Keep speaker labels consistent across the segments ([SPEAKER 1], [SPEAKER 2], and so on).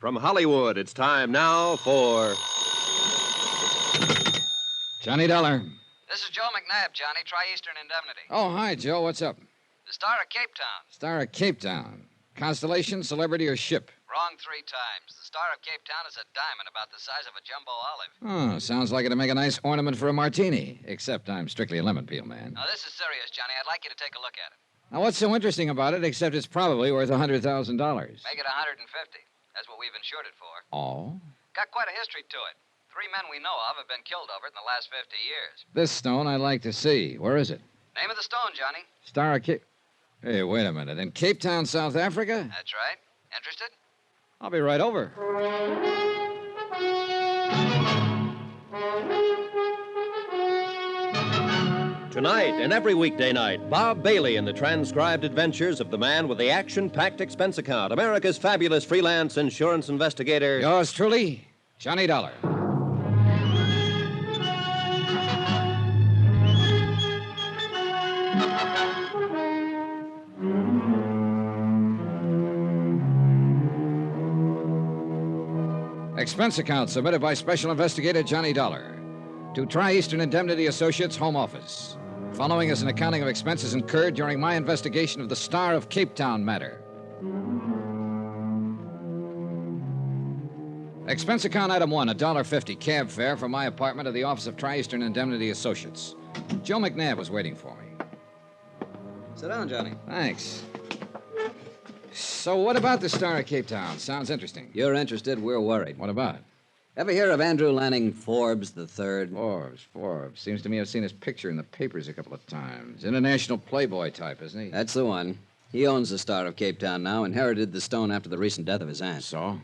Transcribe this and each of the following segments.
[SPEAKER 1] From Hollywood, it's time now for...
[SPEAKER 2] Johnny Dollar.
[SPEAKER 3] This is Joe McNabb, Johnny. Tri-Eastern Indemnity.
[SPEAKER 2] Oh, hi, Joe. What's up?
[SPEAKER 3] The Star of Capetown.
[SPEAKER 2] Star of Capetown. Constellation, celebrity, or ship?
[SPEAKER 3] Wrong 3 times. The Star of Capetown is a diamond about the size of a jumbo olive.
[SPEAKER 2] Oh, sounds like it'd make a nice ornament for a martini. Except I'm strictly a lemon peel man.
[SPEAKER 3] Now, this is serious, Johnny. I'd like you to take a look at it.
[SPEAKER 2] Now, what's so interesting about it, except it's probably worth $100,000?
[SPEAKER 3] Make it 150. That's what we've insured it for.
[SPEAKER 2] Oh?
[SPEAKER 3] Got quite a history to it. 3 men we know of have been killed over it in the last 50 years.
[SPEAKER 2] This stone I'd like to see. Where is it?
[SPEAKER 3] Name of the stone, Johnny.
[SPEAKER 2] Star of Cape... Hey, wait a minute. In Cape Town, South Africa?
[SPEAKER 3] That's right. Interested?
[SPEAKER 2] I'll be right over.
[SPEAKER 1] Tonight and every weekday night, Bob Bailey in the transcribed adventures of the man with the action-packed expense account, America's fabulous freelance insurance investigator.
[SPEAKER 2] Yours truly, Johnny Dollar. Expense account submitted by Special Investigator Johnny Dollar to Tri-Eastern Indemnity Associates, Home Office. Following is an accounting of expenses incurred during my investigation of the Star of Capetown matter. Expense account item 1, $1.50 cab fare from my apartment to the office of Tri-Eastern Indemnity Associates. Joe McNabb was waiting for me.
[SPEAKER 3] Sit down, Johnny.
[SPEAKER 2] Thanks. So what about the Star of Cape Town? Sounds interesting.
[SPEAKER 3] You're interested, we're worried.
[SPEAKER 2] What about it?
[SPEAKER 3] Ever hear of Andrew Lanning Forbes III?
[SPEAKER 2] Forbes. Seems to me I've seen his picture in the papers a couple of times. International playboy type, isn't he?
[SPEAKER 3] That's the one. He owns the Star of Cape Town now, inherited the stone after the recent death of his aunt.
[SPEAKER 2] So?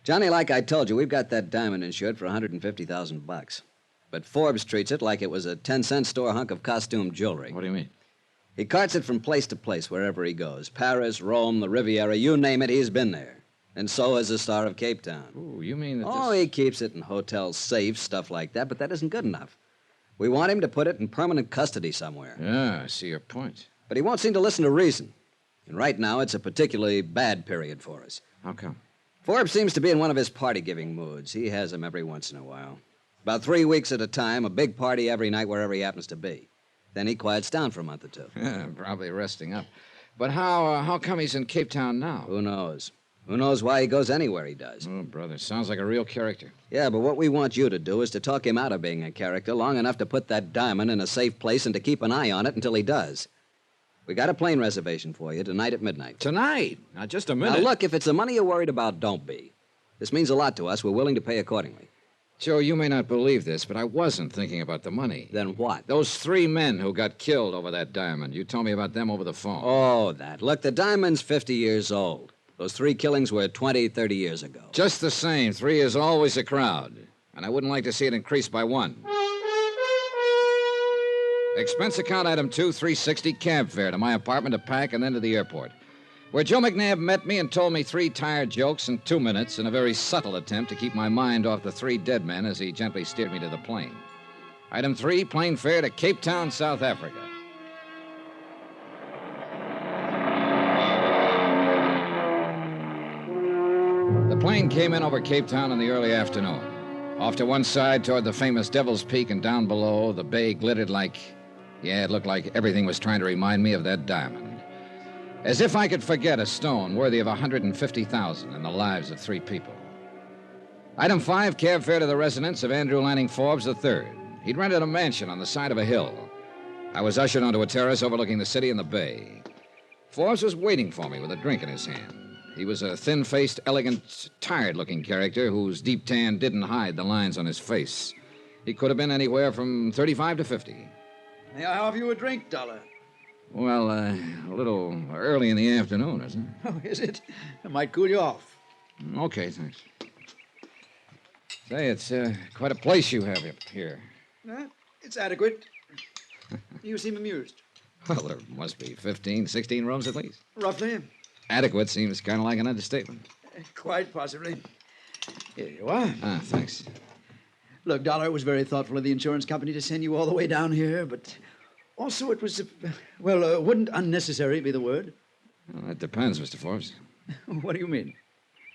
[SPEAKER 3] Johnny, like I told you, we've got that diamond insured for $150,000. But Forbes treats it like it was a 10-cent store hunk of costume jewelry.
[SPEAKER 2] What do you mean?
[SPEAKER 3] He carts it from place to place wherever he goes. Paris, Rome, the Riviera, you name it, he's been there. And so has the Star of Cape Town.
[SPEAKER 2] Ooh, you mean that
[SPEAKER 3] Oh, he keeps it in hotel safes, stuff like that, but that isn't good enough. We want him to put it in permanent custody somewhere.
[SPEAKER 2] Yeah, I see your point.
[SPEAKER 3] But he won't seem to listen to reason. And right now, it's a particularly bad period for us.
[SPEAKER 2] How come?
[SPEAKER 3] Forbes seems to be in one of his party-giving moods. He has them every once in a while. About 3 weeks at a time, a big party every night wherever he happens to be. Then he quiets down for a month or two.
[SPEAKER 2] Yeah, probably resting up. But how come he's in Cape Town now?
[SPEAKER 3] Who knows? Who knows why he goes anywhere he does?
[SPEAKER 2] Oh, brother, sounds like a real character.
[SPEAKER 3] Yeah, but what we want you to do is to talk him out of being a character long enough to put that diamond in a safe place and to keep an eye on it until he does. We got a plane reservation for you tonight at midnight.
[SPEAKER 2] Tonight? Now, just a minute.
[SPEAKER 3] Now, look, if it's the money you're worried about, don't be. This means a lot to us. We're willing to pay accordingly.
[SPEAKER 2] Joe, you may not believe this, but I wasn't thinking about the money.
[SPEAKER 3] Then what?
[SPEAKER 2] Those 3 men who got killed over that diamond. You told me about them over the phone.
[SPEAKER 3] Oh, that. Look, the diamond's 50 years old. Those 3 killings were 20, 30 years ago.
[SPEAKER 2] Just the same, 3 is always a crowd. And I wouldn't like to see it increase by 1. Expense account item 2, $360 cab fare to my apartment to pack and then to the airport, where Joe McNabb met me and told me 3 tired jokes in 2 minutes in a very subtle attempt to keep my mind off the 3 dead men as he gently steered me to the plane. Item 3, plane fare to Cape Town, South Africa. The plane came in over Cape Town in the early afternoon. Off to one side toward the famous Devil's Peak, and down below, the bay glittered like... Yeah, it looked like everything was trying to remind me of that diamond. As if I could forget a stone worthy of $150,000 in the lives of 3 people. Item 5, cab fare to the residence of Andrew Lanning Forbes III. He'd rented a mansion on the side of a hill. I was ushered onto a terrace overlooking the city and the bay. Forbes was waiting for me with a drink in his hand. He was a thin-faced, elegant, tired-looking character whose deep tan didn't hide the lines on his face. He could have been anywhere from 35 to 50.
[SPEAKER 4] May I have you a drink, Dollar?
[SPEAKER 2] Well, a little early in the afternoon, isn't it?
[SPEAKER 4] Oh, is it? It might cool you off.
[SPEAKER 2] Okay, thanks. Say, it's quite a place you have up here.
[SPEAKER 4] It's adequate. You seem amused.
[SPEAKER 2] Well, there must be 15, 16 rooms at least.
[SPEAKER 4] Roughly.
[SPEAKER 2] Adequate seems kind of like an understatement.
[SPEAKER 4] Quite possibly. Here you are.
[SPEAKER 2] Ah, thanks.
[SPEAKER 4] Look, Dollar, it was very thoughtful of the insurance company to send you all the way down here, but also it was, wouldn't unnecessary be the word?
[SPEAKER 2] Well, that depends, Mr. Forbes.
[SPEAKER 4] What do you mean?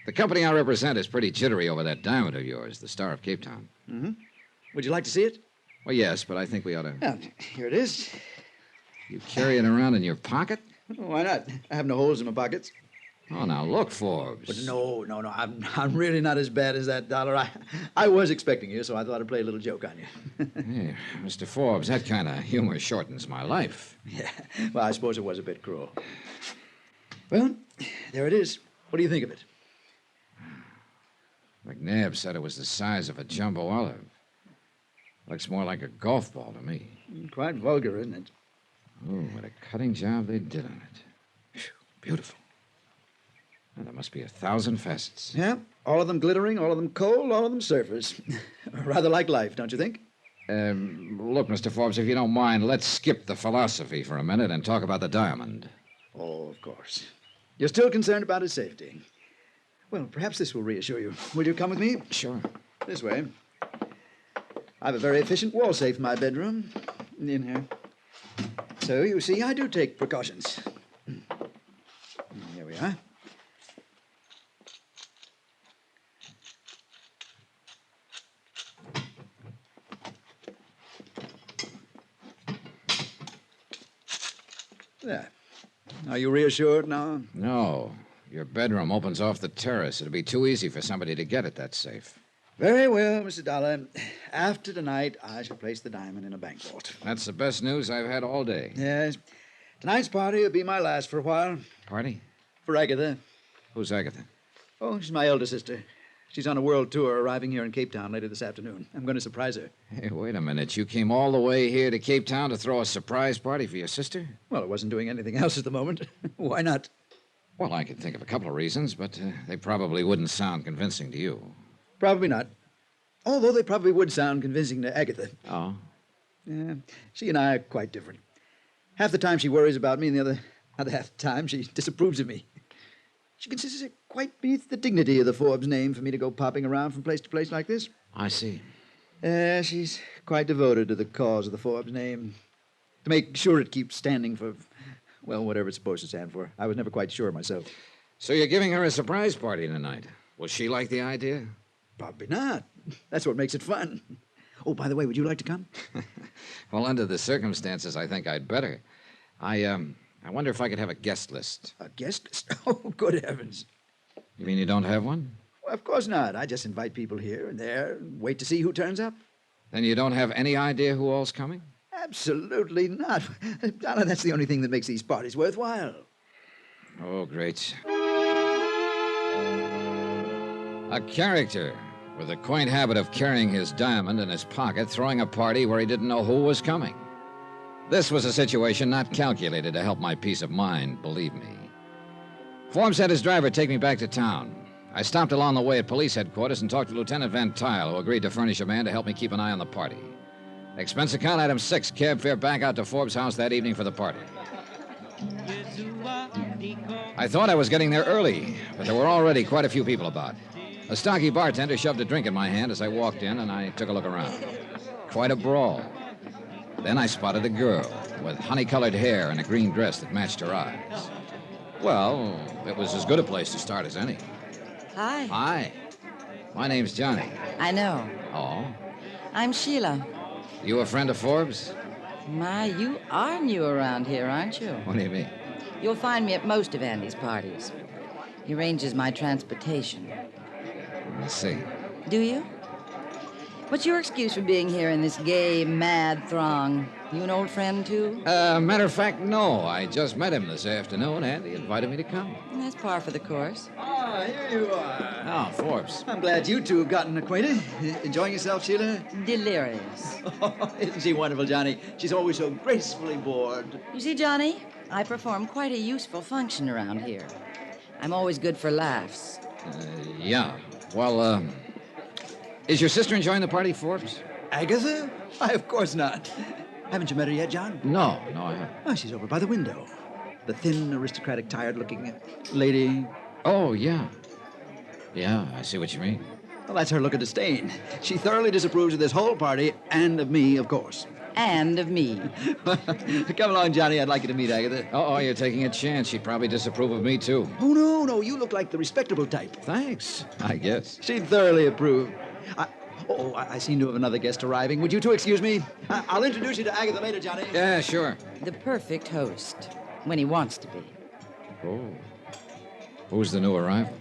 [SPEAKER 2] The company I represent is pretty jittery over that diamond of yours, the Star of Capetown.
[SPEAKER 4] Mm-hmm. Would you like to see it?
[SPEAKER 2] Well, yes, but I think we ought to...
[SPEAKER 4] Yeah, here it is.
[SPEAKER 2] You carry it around in your pocket?
[SPEAKER 4] Why not? I have no holes in my pockets.
[SPEAKER 2] Oh, now look, Forbes.
[SPEAKER 4] But no. I'm really not as bad as that, Dollar. I was expecting you, so I thought I'd play a little joke on you.
[SPEAKER 2] Hey, Mr. Forbes, that kind of humor shortens my life.
[SPEAKER 4] Yeah, well, I suppose it was a bit cruel. Well, there it is. What do you think of it?
[SPEAKER 2] McNabb said it was the size of a jumbo olive. Looks more like a golf ball to me.
[SPEAKER 4] Quite vulgar, isn't it?
[SPEAKER 2] Oh, what a cutting job they did on it. Phew, beautiful. Well, there must be 1,000 facets.
[SPEAKER 4] Yeah, all of them glittering, all of them cold, all of them surface. Rather like life, don't you think?
[SPEAKER 2] Look, Mr. Forbes, if you don't mind, let's skip the philosophy for a minute and talk about the diamond.
[SPEAKER 4] Oh, of course. You're still concerned about his safety. Well, perhaps this will reassure you. Will you come with me?
[SPEAKER 2] Sure.
[SPEAKER 4] This way. I have a very efficient wall safe in my bedroom. In here. So, you see, I do take precautions. Here we are. There. Are you reassured now?
[SPEAKER 2] No. Your bedroom opens off the terrace. It'd be too easy for somebody to get at that safe.
[SPEAKER 4] Very well, Mr. Dollar. After tonight, I shall place the diamond in a bank vault.
[SPEAKER 2] That's the best news I've had all day.
[SPEAKER 4] Yes. Tonight's party will be my last for a while.
[SPEAKER 2] Party?
[SPEAKER 4] For Agatha.
[SPEAKER 2] Who's Agatha?
[SPEAKER 4] Oh, she's my elder sister. She's on a world tour, arriving here in Capetown later this afternoon. I'm going to surprise her.
[SPEAKER 2] Hey, wait a minute. You came all the way here to Capetown to throw a surprise party for your sister?
[SPEAKER 4] Well, I wasn't doing anything else at the moment. Why not?
[SPEAKER 2] Well, I could think of a couple of reasons, but they probably wouldn't sound convincing to you.
[SPEAKER 4] Probably not. Although they probably would sound convincing to Agatha.
[SPEAKER 2] Oh?
[SPEAKER 4] Yeah, she and I are quite different. Half the time she worries about me, and the other half the time she disapproves of me. She considers it quite beneath the dignity of the Forbes name for me to go popping around from place to place like this.
[SPEAKER 2] I see.
[SPEAKER 4] She's quite devoted to the cause of the Forbes name. To make sure it keeps standing for, well, whatever it's supposed to stand for. I was never quite sure myself.
[SPEAKER 2] So you're giving her a surprise party tonight. Will she like the idea?
[SPEAKER 4] Probably not. That's what makes it fun. Oh, by the way, would you like to come?
[SPEAKER 2] Well, under the circumstances, I think I'd better. I wonder if I could have a guest list.
[SPEAKER 4] A guest list? Oh, good heavens.
[SPEAKER 2] You mean you don't have one?
[SPEAKER 4] Well, of course not. I just invite people here and there and wait to see who turns up.
[SPEAKER 2] Then you don't have any idea who all's coming?
[SPEAKER 4] Absolutely not. Donna, that's the only thing that makes these parties worthwhile.
[SPEAKER 2] Oh, great. A character with a quaint habit of carrying his diamond in his pocket, throwing a party where he didn't know who was coming. This was a situation not calculated to help my peace of mind, believe me. Forbes had his driver take me back to town. I stopped along the way at police headquarters and talked to Lieutenant Van Tile, who agreed to furnish a man to help me keep an eye on the party. Expense account item 6, cab fare back out to Forbes' house that evening for the party. I thought I was getting there early, but there were already quite a few people about. A stocky bartender shoved a drink in my hand as I walked in, and I took a look around. Quite a brawl. Then I spotted a girl with honey-colored hair and a green dress that matched her eyes. Well, it was as good a place to start as any.
[SPEAKER 5] Hi.
[SPEAKER 2] Hi. My name's Johnny.
[SPEAKER 5] I know.
[SPEAKER 2] Oh?
[SPEAKER 5] I'm Sheila.
[SPEAKER 2] You a friend of Forbes?
[SPEAKER 5] My, you are new around here, aren't you?
[SPEAKER 2] What do you mean?
[SPEAKER 5] You'll find me at most of Andy's parties. He arranges my transportation.
[SPEAKER 2] Let's see.
[SPEAKER 5] Do you? What's your excuse for being here in this gay, mad throng? You an old friend, too?
[SPEAKER 2] Matter of fact, no. I just met him this afternoon, and he invited me to come.
[SPEAKER 5] That's par for the course.
[SPEAKER 4] Ah, here you are.
[SPEAKER 2] Oh, Forbes.
[SPEAKER 4] I'm glad you two have gotten acquainted. Enjoying yourself, Sheila?
[SPEAKER 5] Delirious.
[SPEAKER 4] Oh, isn't she wonderful, Johnny? She's always so gracefully bored.
[SPEAKER 5] You see, Johnny, I perform quite a useful function around here. I'm always good for laughs.
[SPEAKER 2] Yeah. Well, is your sister enjoying the party, Forbes?
[SPEAKER 4] Agatha? Why, of course not. Haven't you met her yet, John?
[SPEAKER 2] No, I haven't.
[SPEAKER 4] Oh, she's over by the window. The thin, aristocratic, tired-looking lady.
[SPEAKER 2] Oh, yeah. Yeah, I see what you mean.
[SPEAKER 4] Well, that's her look of disdain. She thoroughly disapproves of this whole party and of me, of course.
[SPEAKER 5] And of me.
[SPEAKER 4] Come along, Johnny. I'd like you to meet Agatha.
[SPEAKER 2] Oh, you're taking a chance. She'd probably disapprove of me, too.
[SPEAKER 4] Oh, no. You look like the respectable type.
[SPEAKER 2] Thanks, I guess.
[SPEAKER 4] She'd thoroughly approve. I seem to have another guest arriving. Would you two excuse me? I'll introduce you to Agatha later, Johnny.
[SPEAKER 2] Yeah, sure.
[SPEAKER 5] The perfect host. When he wants to be.
[SPEAKER 2] Oh. Who's the new arrival?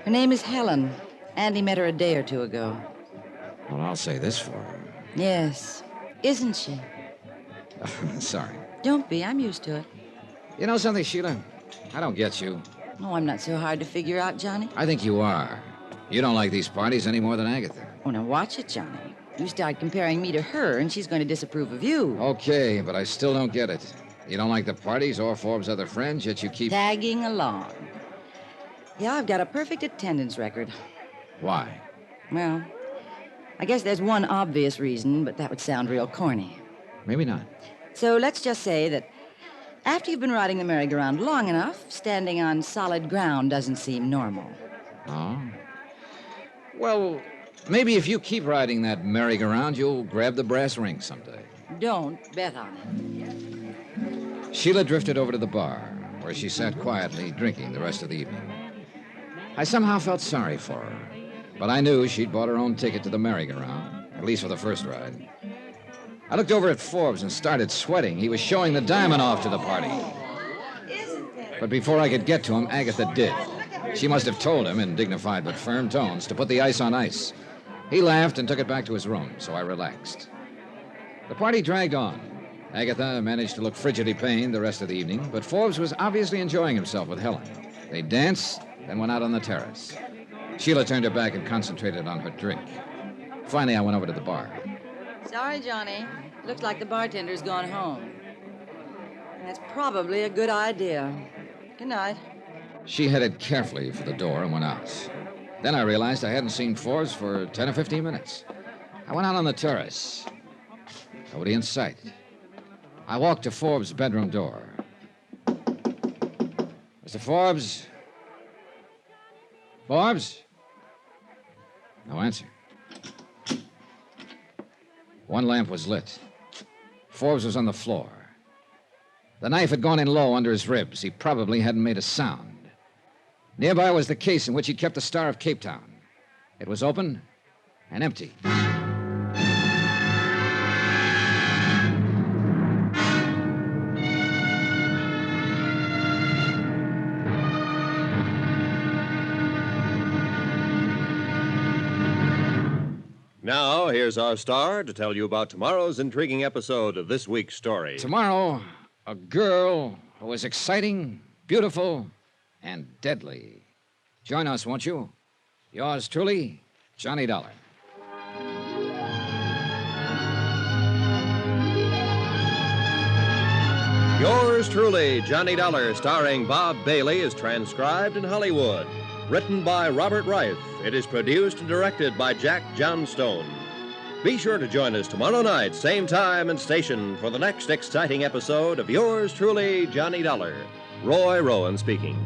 [SPEAKER 5] Her name is Helen. Andy met her a day or two ago.
[SPEAKER 2] Well, I'll say this for her.
[SPEAKER 5] Yes. Isn't she?
[SPEAKER 2] Sorry.
[SPEAKER 5] Don't be. I'm used to it.
[SPEAKER 2] You know something, Sheila? I don't get you.
[SPEAKER 5] Oh, I'm not so hard to figure out, Johnny.
[SPEAKER 2] I think you are. You don't like these parties any more than Agatha.
[SPEAKER 5] Oh, now watch it, Johnny. You start comparing me to her, and she's going to disapprove of you.
[SPEAKER 2] Okay, but I still don't get it. You don't like the parties or Forbes' other friends, yet you keep...
[SPEAKER 5] Tagging along. Yeah, I've got a perfect attendance record.
[SPEAKER 2] Why?
[SPEAKER 5] Well, I guess there's one obvious reason, but that would sound real corny.
[SPEAKER 2] Maybe not.
[SPEAKER 5] So let's just say that after you've been riding the merry-go-round long enough, standing on solid ground doesn't seem normal.
[SPEAKER 2] Oh? Well, maybe if you keep riding that merry-go-round, you'll grab the brass ring someday.
[SPEAKER 5] Don't bet on it.
[SPEAKER 2] Sheila drifted over to the bar, where she sat quietly drinking the rest of the evening. I somehow felt sorry for her, but I knew she'd bought her own ticket to the merry-go-round, at least for the first ride. I looked over at Forbes and started sweating. He was showing the diamond off to the party. But before I could get to him, Agatha did. She must have told him in dignified but firm tones to put the ice on ice. He laughed and took it back to his room, so I relaxed. The party dragged on. Agatha managed to look frigidly pained the rest of the evening, but Forbes was obviously enjoying himself with Helen. They danced, then went out on the terrace. Sheila turned her back and concentrated on her drink. Finally, I went over to the bar.
[SPEAKER 5] Sorry, Johnny. Looks like the bartender's gone home. That's probably a good idea. Good night.
[SPEAKER 2] She headed carefully for the door and went out. Then I realized I hadn't seen Forbes for 10 or 15 minutes. I went out on the terrace. Nobody in sight. I walked to Forbes' bedroom door. Mr. Forbes? Forbes? No answer. One lamp was lit. Forbes was on the floor. The knife had gone in low under his ribs. He probably hadn't made a sound. Nearby was the case in which he kept the Star of Capetown. It was open and empty.
[SPEAKER 1] Now, here's our star to tell you about tomorrow's intriguing episode of this week's story.
[SPEAKER 2] Tomorrow, a girl who was exciting, beautiful, and deadly. Join us, won't you? Yours truly, Johnny Dollar.
[SPEAKER 1] Yours truly, Johnny Dollar, starring Bob Bailey, is transcribed in Hollywood. Written by Robert Reif. It is produced and directed by Jack Johnstone. Be sure to join us tomorrow night, same time and station, for the next exciting episode of Yours truly, Johnny Dollar. Roy Rowan speaking.